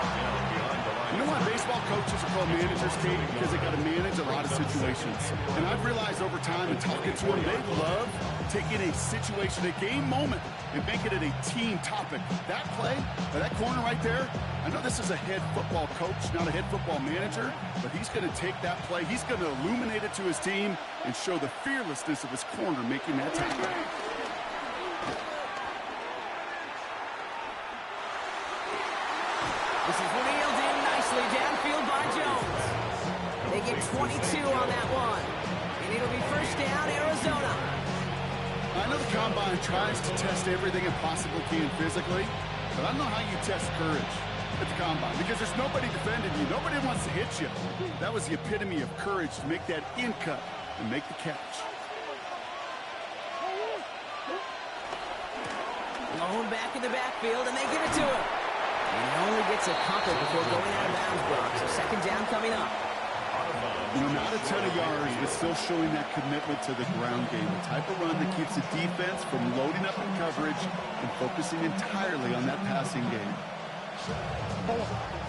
You know why baseball coaches are called managers, Kate? Because they got to manage a lot of situations. And I've realized over time and talking to them, they love taking a situation, a game moment, and making it a team topic. That play, or that corner right there, I know this is a head football coach, not a head football manager, but he's going to take that play, he's going to illuminate it to his team and show the fearlessness of his corner making that tackle. This is reeled in nicely downfield by Jones. They get 22 on that one. And it'll be 1st down, Arizona. I know the Combine tries to test everything it possibly can physically, but I don't know how you test courage at the Combine, because there's nobody defending you. Nobody wants to hit you. That was the epitome of courage, to make that in cut and make the catch. Blown back in the backfield, and they give it to him. And he only gets a couple before going out of bounds, Brock. So 2nd down coming up. You know, not a ton of yards, but still showing that commitment to the ground game. The type of run that keeps the defense from loading up in coverage and focusing entirely on that passing game.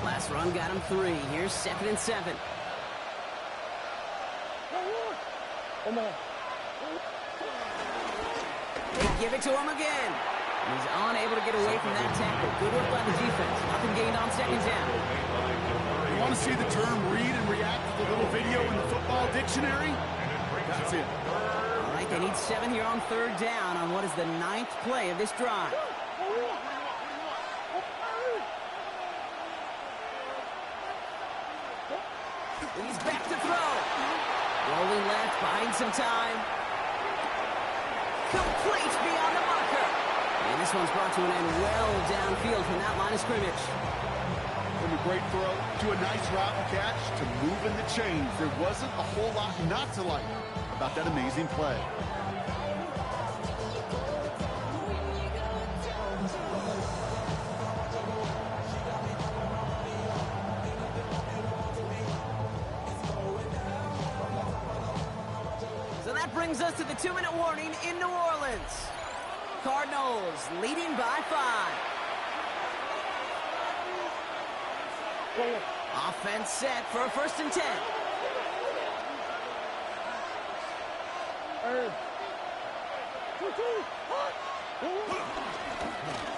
Last run got him 3. Here's 2nd and 7. They give it to him again. He's unable to get away from that tackle. Good work by the defense. Nothing gained on 2nd down. You want to see the term read and react to the little video in the football dictionary? That's it. All right, they need 7 here on 3rd down on what is the 9th play of this drive. He's back to throw. Rolling left, buying some time. Complete beyond the marker. And this one's brought to an end well downfield from that line of scrimmage. From a great throw to a nice route and catch to moving the chains. There wasn't a whole lot not to like about that amazing play. So that brings us to the 2-minute warning in New Orleans. Cardinals leading by 5. Offense set for a 1st and 10.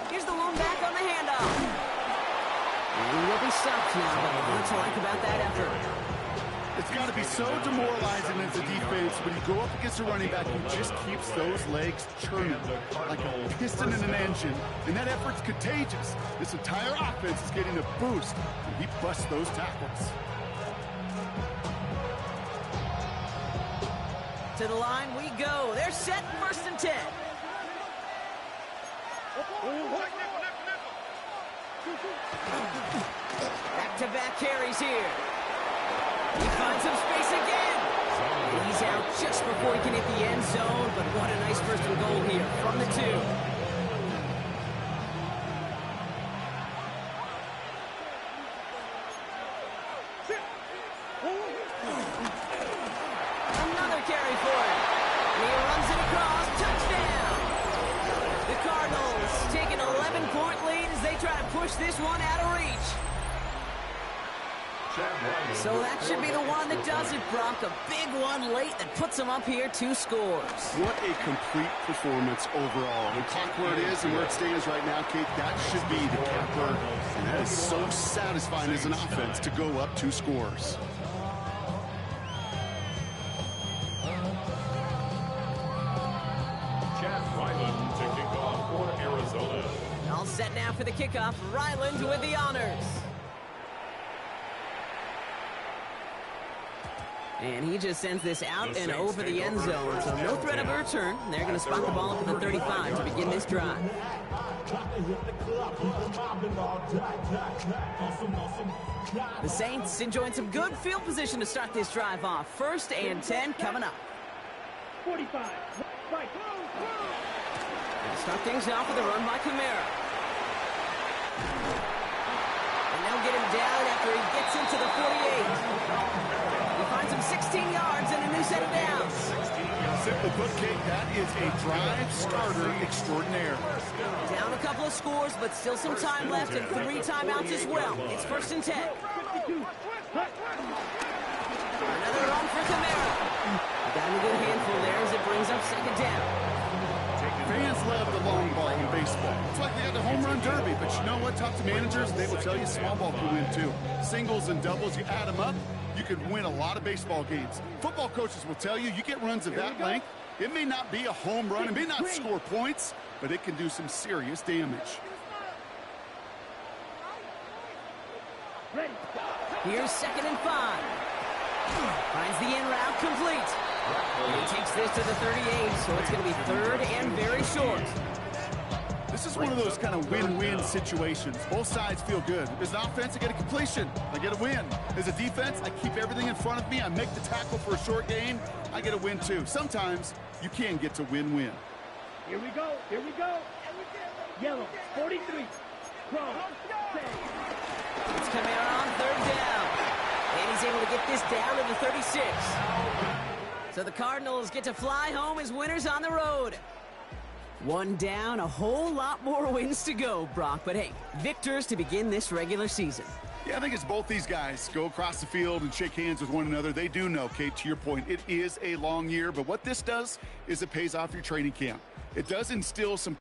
Here's the lone back on the handoff. And he will be stopped now, but what to like about that effort? It's got to be so demoralizing as a defense when you go up against a running back who just keeps those legs churning like a piston in an engine, and that effort's contagious. This entire offense is getting a boost when he busts those tackles. To the line we go. They're set 1st and 10. Back-to-back carries here. He finds some space again. And he's out just before he can hit the end zone, but what a nice 1st and goal here from the 2. Another carry for him. And he runs it across. Touchdown. The Cardinals take an 11-point lead as they try to push this one out of reach. So that should be the one that does it, Brock. A big one late that puts them up here 2 scores. What a complete performance overall. The clock where it is and where it stands right now, Kate, that should be the capper. And that is so satisfying as an offense to go up 2 scores. To kick off for Arizona. All set now for the kickoff. Ryland with the honors. And he just sends this out and over the end zone, so no threat of a return. They're going to spot the ball up at the 35 to begin this drive. The Saints enjoying some good field position to start this drive off. 1st and 10 coming up. 45. Right. Start things off with a run by Kamara. And they'll get him down after he gets into the 48. He finds him 16 yards and a new set of downs. Simply put, Kate, that is a drive starter extraordinaire. Down a couple of scores, but still some time left and 3 timeouts as well. It's 1st and 10. Another run for Kamara. Got him a good handful there as it brings up 2nd down. Fans love the long ball in baseball. It's like they got the home run derby, but you know what? Talk to managers, they will tell you small ball can win too. Singles and doubles, you add them up, you could win a lot of baseball games. Football coaches will tell you, you get runs of that length, it may not be a home run, it may not score points, but it can do some serious damage. Here's 2nd and 5. Finds the in route complete. And he takes this to the 38, so it's going to be 3rd and very short. This is one of those kind of win-win situations. Both sides feel good. As an offense, I get a completion. I get a win. As a defense, I keep everything in front of me. I make the tackle for a short gain. I get a win, too. Sometimes you can get to win-win. Here we go. Here we go. Yellow, 43. Cross. It's Kamara on 3rd down. And he's able to get this down to the 36. So the Cardinals get to fly home as winners on the road. 1 down, a whole lot more wins to go, Brock. But hey, victors to begin this regular season. Yeah, I think it's both these guys go across the field and shake hands with one another. They do know, Kate, to your point, it is a long year. But what this does is it pays off your training camp. It does instill some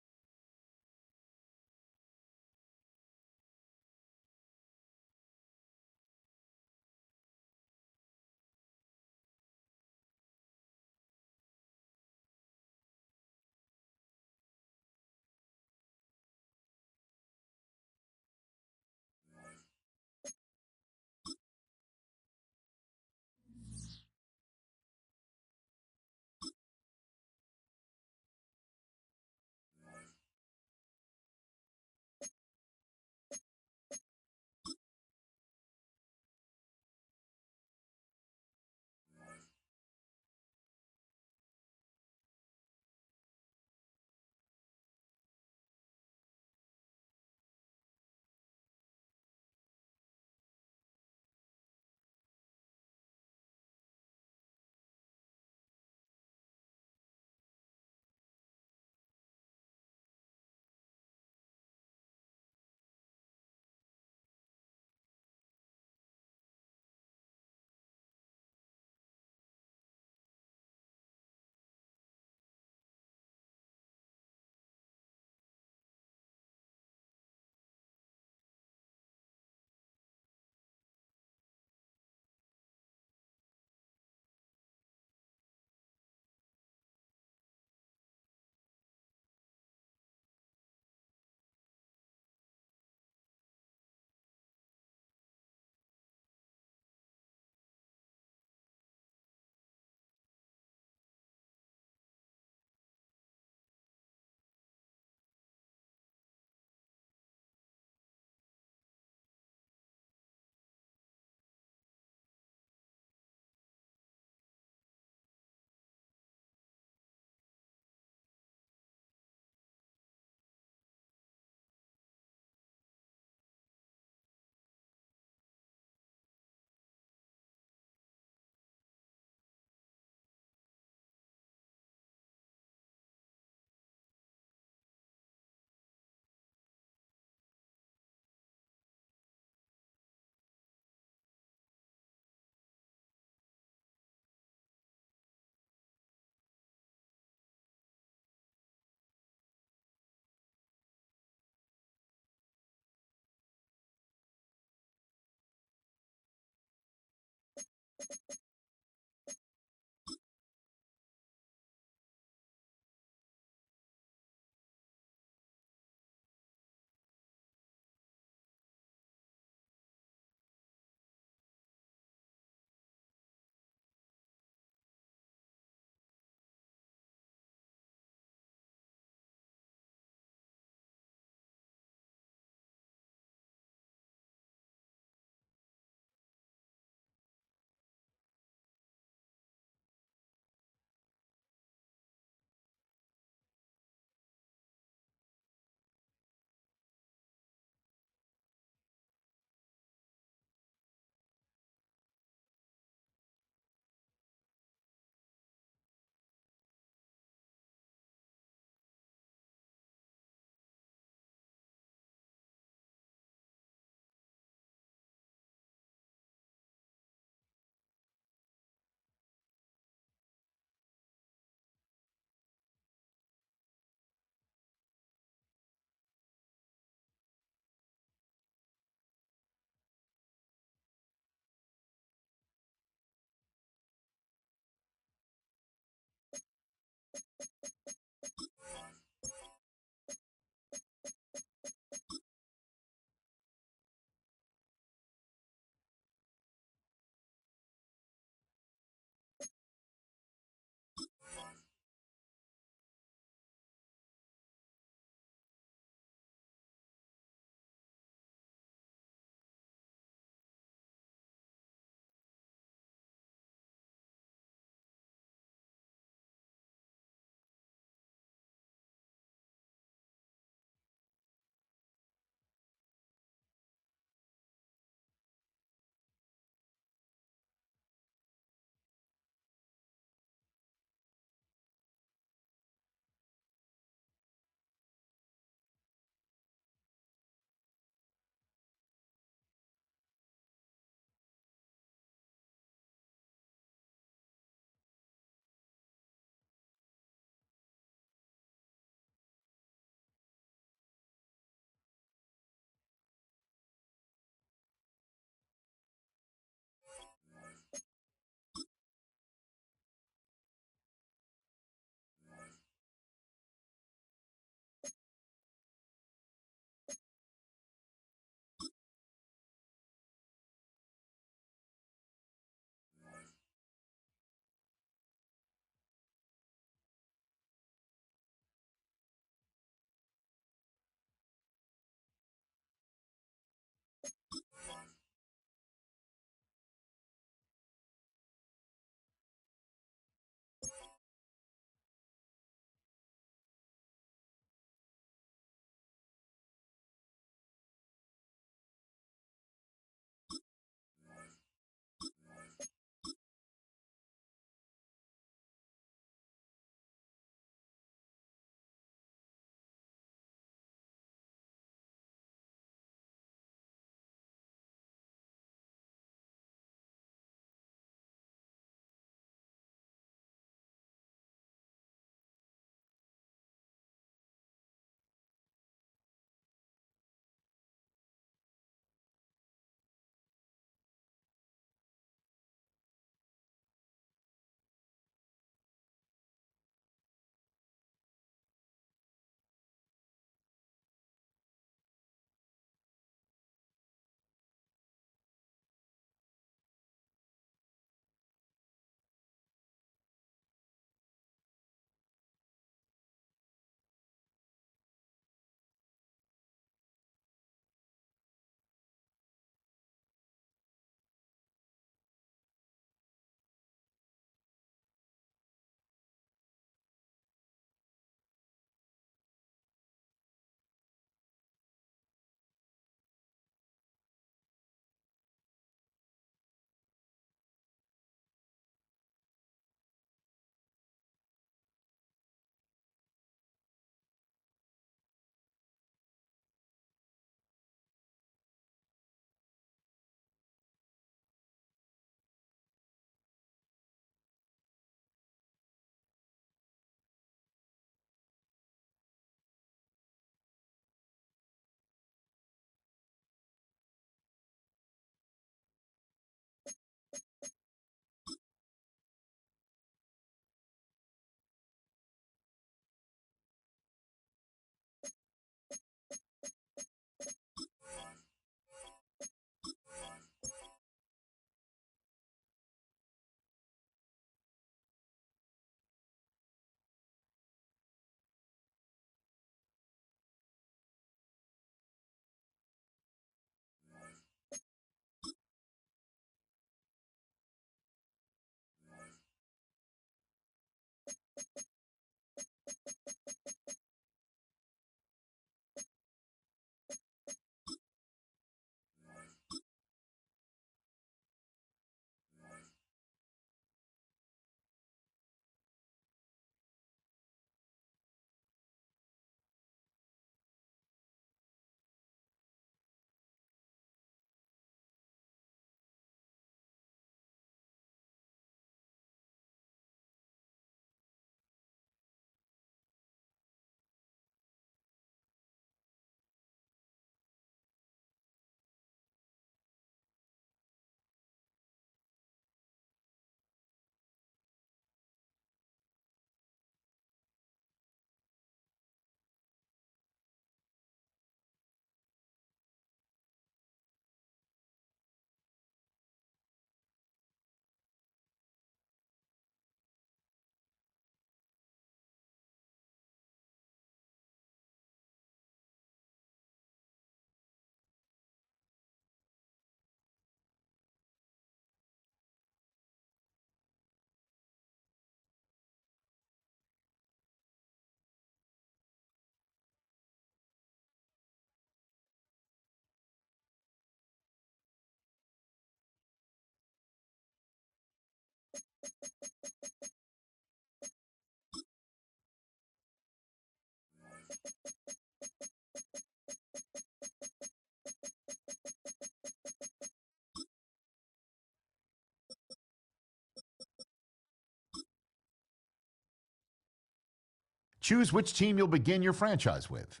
Choose which team you'll begin your franchise with.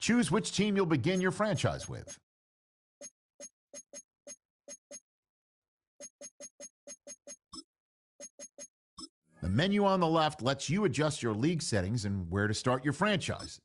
Choose which team you'll begin your franchise with. The menu on the left lets you adjust your league settings and where to start your franchise.